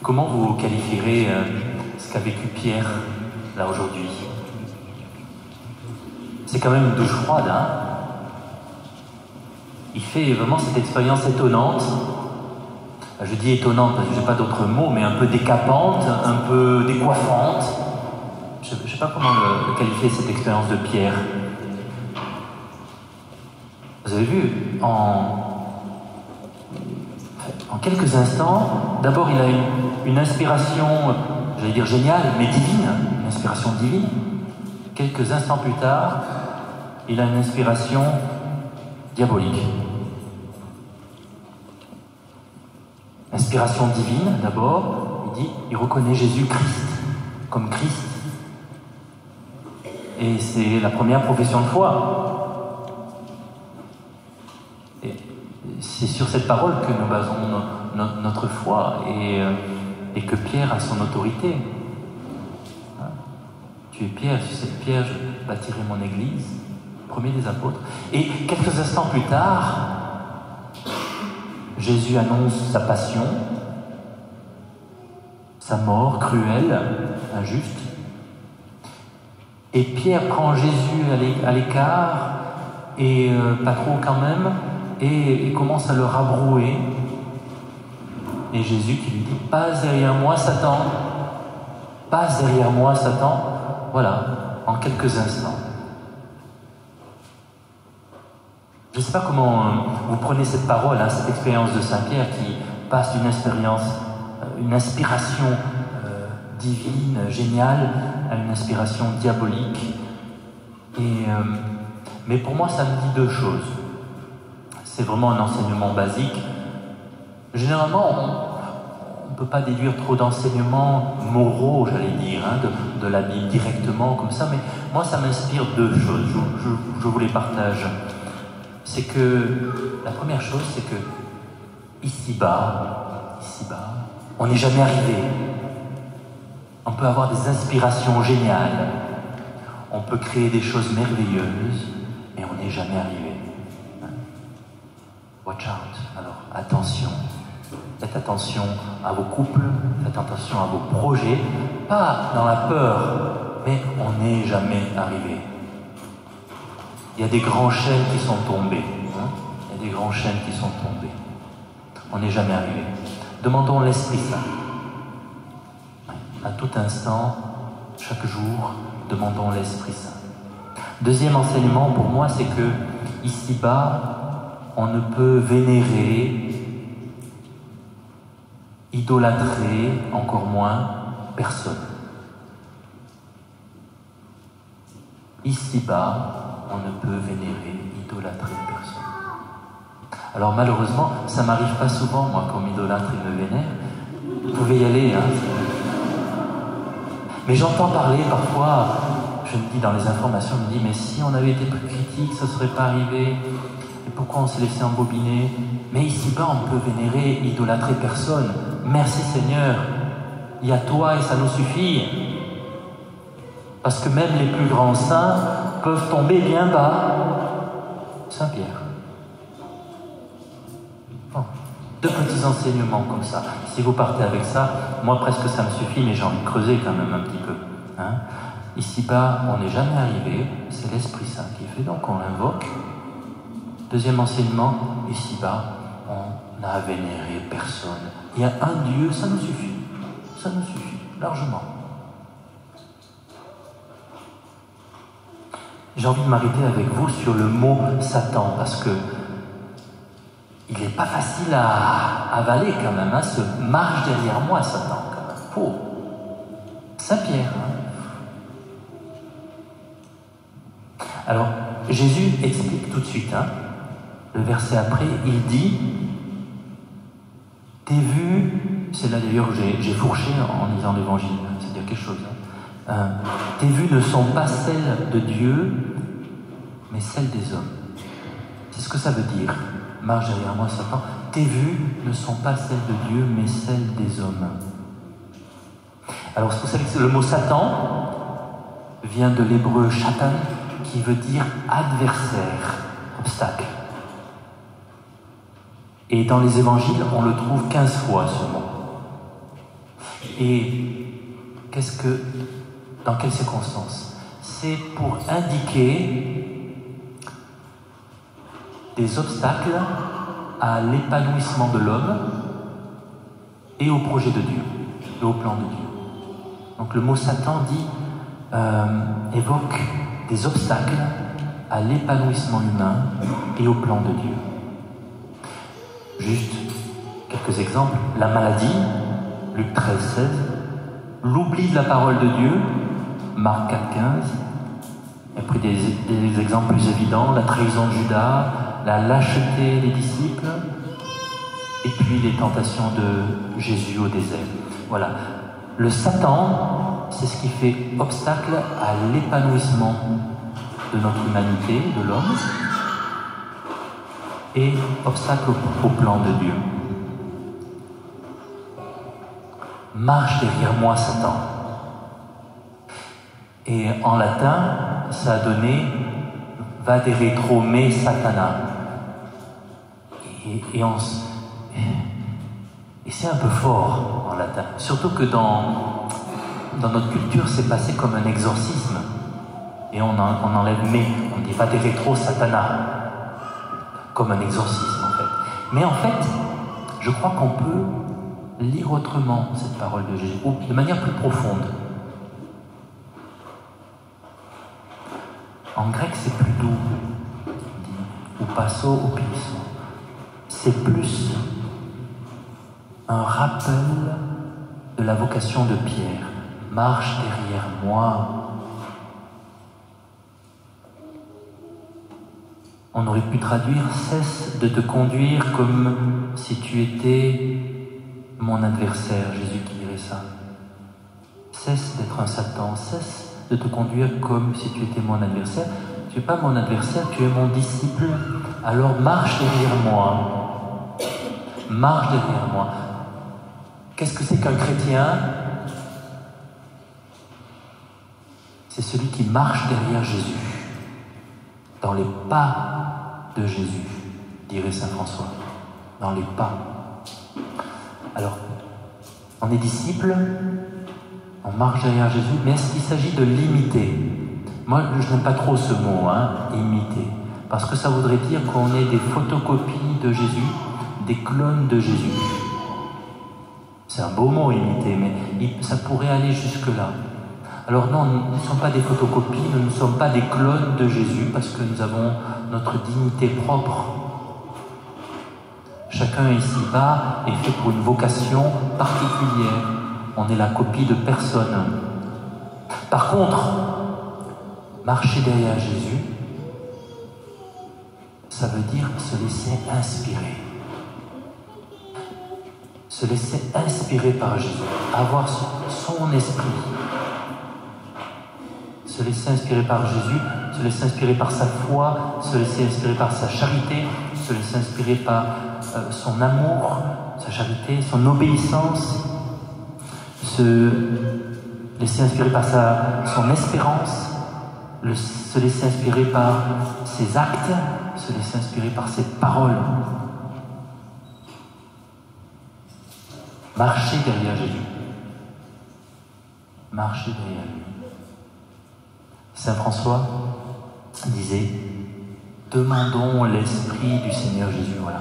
Comment vous qualifierez ce qu'a vécu Pierre, là, aujourd'hui? C'est quand même une douche froide, hein? Il fait vraiment cette expérience étonnante. Je dis étonnante parce que je n'ai pas d'autres mots, mais un peu décapante, un peu décoiffante. Je ne sais pas comment le qualifier, cette expérience de Pierre. Vous avez vu, en quelques instants, d'abord il a une inspiration, j'allais dire géniale, mais divine, une inspiration divine. Quelques instants plus tard, il a une inspiration diabolique. Inspiration divine, d'abord, il reconnaît Jésus-Christ comme Christ. Et c'est la première profession de foi. Et c'est sur cette parole que nous basons notre foi et que Pierre a son autorité. Tu es Pierre, sur cette pierre je bâtirai mon église, premier des apôtres. Et quelques instants plus tard, Jésus annonce sa passion, sa mort cruelle, injuste. Et Pierre prend Jésus à l'écart, et pas trop quand même, et commence à le rabrouer. Et Jésus qui lui dit « Passe derrière moi, Satan ! Passe derrière moi, Satan !» Voilà, en quelques instants. Je ne sais pas comment vous prenez cette parole, hein, cette expérience de Saint-Pierre qui passe d'une expérience, une inspiration divine, géniale, à une inspiration diabolique. Mais pour moi, ça me dit deux choses. C'est vraiment un enseignement basique. Généralement, on ne peut pas déduire trop d'enseignements moraux, j'allais dire, hein, de la Bible directement, comme ça, mais moi, ça m'inspire deux choses. Je vous les partage. C'est que, la première chose, c'est que ici-bas, on n'est jamais arrivé. On peut avoir des inspirations géniales, on peut créer des choses merveilleuses, mais on n'est jamais arrivé. Watch out. Alors, attention. Faites attention à vos couples, faites attention à vos projets, pas dans la peur, mais on n'est jamais arrivé. Il y a des grands chênes qui sont tombés. Hein? Il y a des grands chênes qui sont tombés. On n'est jamais arrivé. Demandons l'Esprit Saint. À tout instant, chaque jour, demandons l'Esprit Saint. Deuxième enseignement pour moi, c'est que ici-bas, on ne peut vénérer, idolâtrer, encore moins, personne. Ici-bas, on ne peut vénérer, idolâtrer personne. Alors malheureusement, ça m'arrive pas souvent, moi, qu'on m'idolâtre et me vénère. Vous pouvez y aller, hein. Mais j'entends parler parfois, je me dis dans les informations, je me dis, mais si on avait été plus critique, ça ne serait pas arrivé. Et pourquoi on s'est laissé embobiner? Mais ici-bas, on peut vénérer, idolâtrer personne. Merci Seigneur, il y a toi et ça nous suffit. Parce que même les plus grands saints peuvent tomber bien bas. Saint-Pierre. Bon, deux petits enseignements comme ça. Si vous partez avec ça, moi presque ça me suffit, mais j'ai envie de creuser quand même un petit peu. Hein? Ici-bas, on n'est jamais arrivé, c'est l'Esprit Saint qui fait, donc on l'invoque. Deuxième enseignement, ici-bas, on n'a vénéré personne. Il y a un Dieu, ça nous suffit. Ça nous suffit, largement. J'ai envie de m'arrêter avec vous sur le mot Satan, parce que il n'est pas facile à avaler quand même, hein, ce marche derrière moi, Satan, quand même. Pour Saint-Pierre. Hein. Alors, Jésus explique tout de suite, hein, le verset après, il dit, tes vues, c'est là d'ailleurs j'ai fourché en lisant l'évangile, c'est dire quelque chose, hein. Tes vues ne sont pas celles de Dieu, mais celles des hommes. C'est ce que ça veut dire. Marche derrière moi, Satan. Tes vues ne sont pas celles de Dieu, mais celles des hommes. Alors, vous savez que le mot Satan vient de l'hébreu shatan, qui veut dire adversaire, obstacle. Et dans les évangiles, on le trouve 15 fois, ce mot. Et dans quelles circonstances? C'est pour indiquer des obstacles à l'épanouissement de l'homme et au projet de Dieu, et au plan de Dieu. Donc le mot Satan évoque des obstacles à l'épanouissement humain et au plan de Dieu. Juste quelques exemples. La maladie, Luc 13, 16. L'oubli de la parole de Dieu, Marc 4, 15. Et puis des exemples plus évidents, la trahison de Judas, la lâcheté des disciples, et puis les tentations de Jésus au désert. Voilà. Le Satan, c'est ce qui fait obstacle à l'épanouissement de notre humanité, de l'homme, et obstacle au plan de Dieu. Marche derrière moi, Satan. Et en latin, ça a donné vadere me Satana. Et c'est un peu fort en latin. Surtout que dans notre culture, c'est passé comme un exorcisme. Et on enlève mais, on dit vadere Satana. Comme un exorcisme en fait. Mais en fait, je crois qu'on peut lire autrement cette parole de Jésus, ou de manière plus profonde. En grec, c'est plus doux, on dit, ou passo ou piso. C'est plus un rappel de la vocation de Pierre. Marche derrière moi. On aurait pu traduire « Cesse de te conduire comme si tu étais mon adversaire », Jésus qui dirait ça. Cesse d'être un Satan, cesse de te conduire comme si tu étais mon adversaire. Tu n'es pas mon adversaire, tu es mon disciple. Alors marche derrière moi. Marche derrière moi. Qu'est-ce que c'est qu'un chrétien? C'est celui qui marche derrière Jésus, dans les pas de Jésus, dirait saint François, dans les pas. Alors, on est disciple, on marche derrière Jésus, mais est-ce qu'il s'agit de l'imiter? Moi, je n'aime pas trop ce mot, imiter, parce que ça voudrait dire qu'on est des photocopies de Jésus, des clones de Jésus. C'est un beau mot, imiter, mais ça pourrait aller jusque-là. Alors non, nous ne sommes pas des photocopies, nous ne sommes pas des clones de Jésus, parce que nous avons notre dignité propre. Chacun ici-bas est fait pour une vocation particulière. On est la copie de personne. Par contre, marcher derrière Jésus, ça veut dire se laisser inspirer. Se laisser inspirer par Jésus, avoir son esprit. Se laisser inspirer par Jésus, se laisser inspirer par sa foi, se laisser inspirer par sa charité, se laisser inspirer par son amour, sa charité, son obéissance, se laisser inspirer par son espérance, se laisser inspirer par ses actes, se laisser inspirer par ses paroles. Marcher derrière Jésus. Marcher derrière lui. Saint François disait « Demandons l'Esprit du Seigneur Jésus, voilà,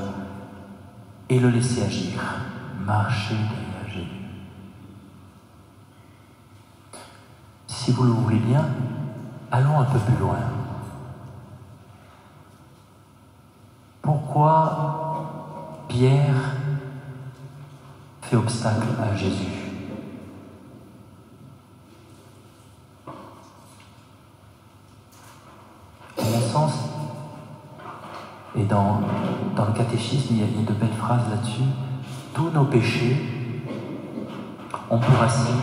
et le laisser agir, marcher derrière Jésus. » Si vous le voulez bien, allons un peu plus loin. Pourquoi Pierre fait obstacle à Jésus? Et dans le catéchisme, il y a de belles phrases là-dessus. Tous nos péchés ont pour racine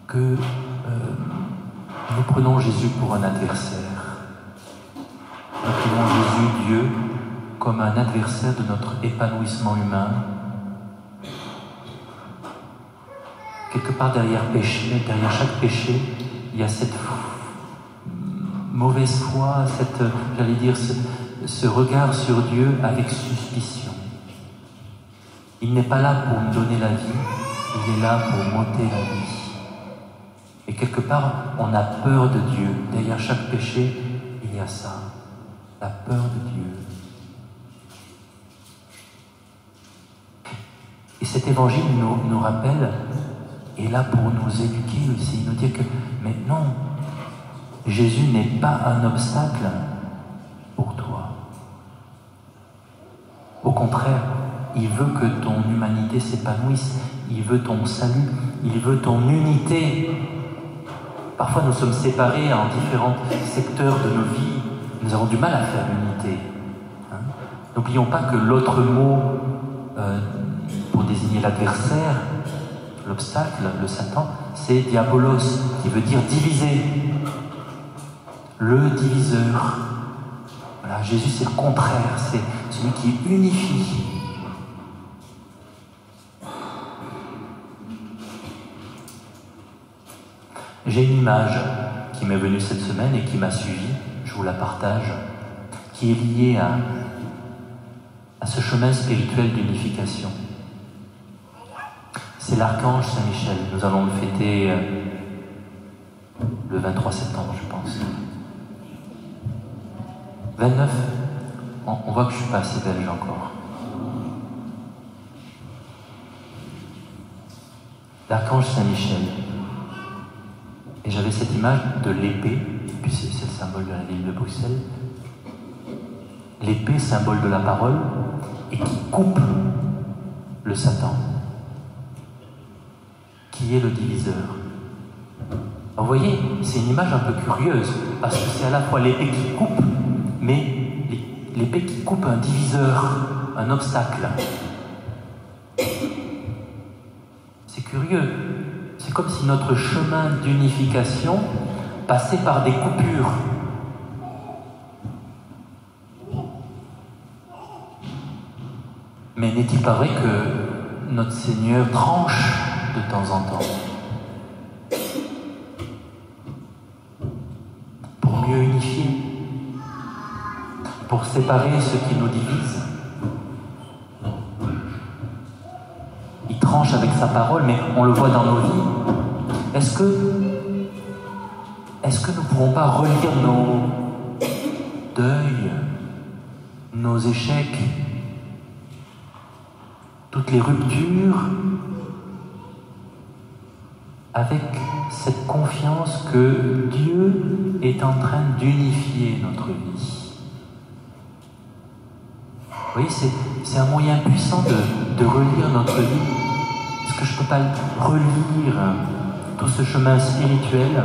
que nous prenons Jésus pour un adversaire. Nous prenons Jésus, Dieu, comme un adversaire de notre épanouissement humain. Quelque part derrière chaque péché, il y a cette mauvaise foi, ce regard sur Dieu avec suspicion. Il n'est pas là pour me donner la vie, il est là pour m'ôter la vie. Et quelque part, on a peur de Dieu. Derrière chaque péché, il y a ça, la peur de Dieu. Et cet évangile nous rappelle, est là pour nous éduquer aussi, nous dire que, mais non, Jésus n'est pas un obstacle pour toi. Au contraire, il veut que ton humanité s'épanouisse, il veut ton salut, il veut ton unité. Parfois nous sommes séparés en différents secteurs de nos vies, nous avons du mal à faire l'unité. N'oublions pas que l'autre mot pour désigner l'adversaire, l'obstacle, le Satan, c'est diabolos, qui veut dire diviser. Le diviseur. Voilà, Jésus c'est le contraire, c'est celui qui unifie. J'ai une image qui m'est venue cette semaine et qui m'a suivi, je vous la partage, qui est liée à ce chemin spirituel d'unification. C'est l'archange Saint-Michel. Nous allons le fêter le 23 septembre, je pense. 29, on voit que je ne suis pas assez belge encore. L'archange Saint-Michel. Et j'avais cette image de l'épée, et puis c'est le symbole de la ville de Bruxelles. L'épée, symbole de la parole, et qui coupe le Satan, qui est le diviseur. Alors, vous voyez, c'est une image un peu curieuse, parce que c'est à la fois l'épée qui coupe, mais l'épée qui coupe un diviseur, un obstacle. C'est curieux. C'est comme si notre chemin d'unification passait par des coupures. Mais n'est-il pas vrai que notre Seigneur tranche de temps en temps pour mieux unifier, pour séparer ce qui nous divise? Il tranche avec sa parole, mais on le voit dans nos vies. Est-ce que nous ne pouvons pas relire nos deuils, nos échecs, toutes les ruptures, avec cette confiance que Dieu est en train d'unifier notre vie? Vous voyez, c'est un moyen puissant de relire notre vie. Est-ce que je ne peux pas relire tout ce chemin spirituel,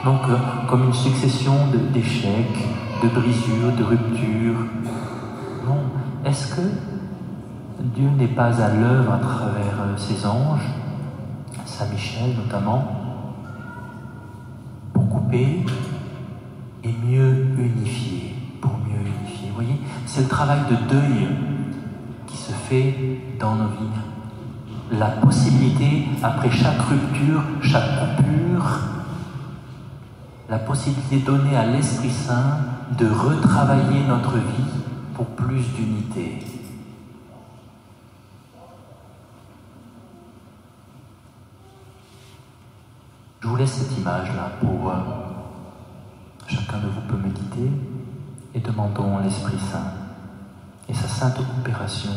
donc comme une succession d'échecs, de brisures, de ruptures? Non. Est-ce que Dieu n'est pas à l'œuvre à travers ses anges, Saint Michel notamment, pour couper et mieux unifier, pour mieux unifier? Vous voyez, c'est le travail de deuil qui se fait dans nos vies. La possibilité, après chaque rupture, chaque coupure, la possibilité donnée à l'Esprit Saint de retravailler notre vie pour plus d'unité. Je vous laisse cette image-là pour chacun de vous peut méditer et demandons à l'Esprit Saint et sa sainte opération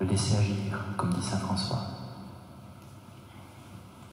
de laisser agir, comme dit saint François.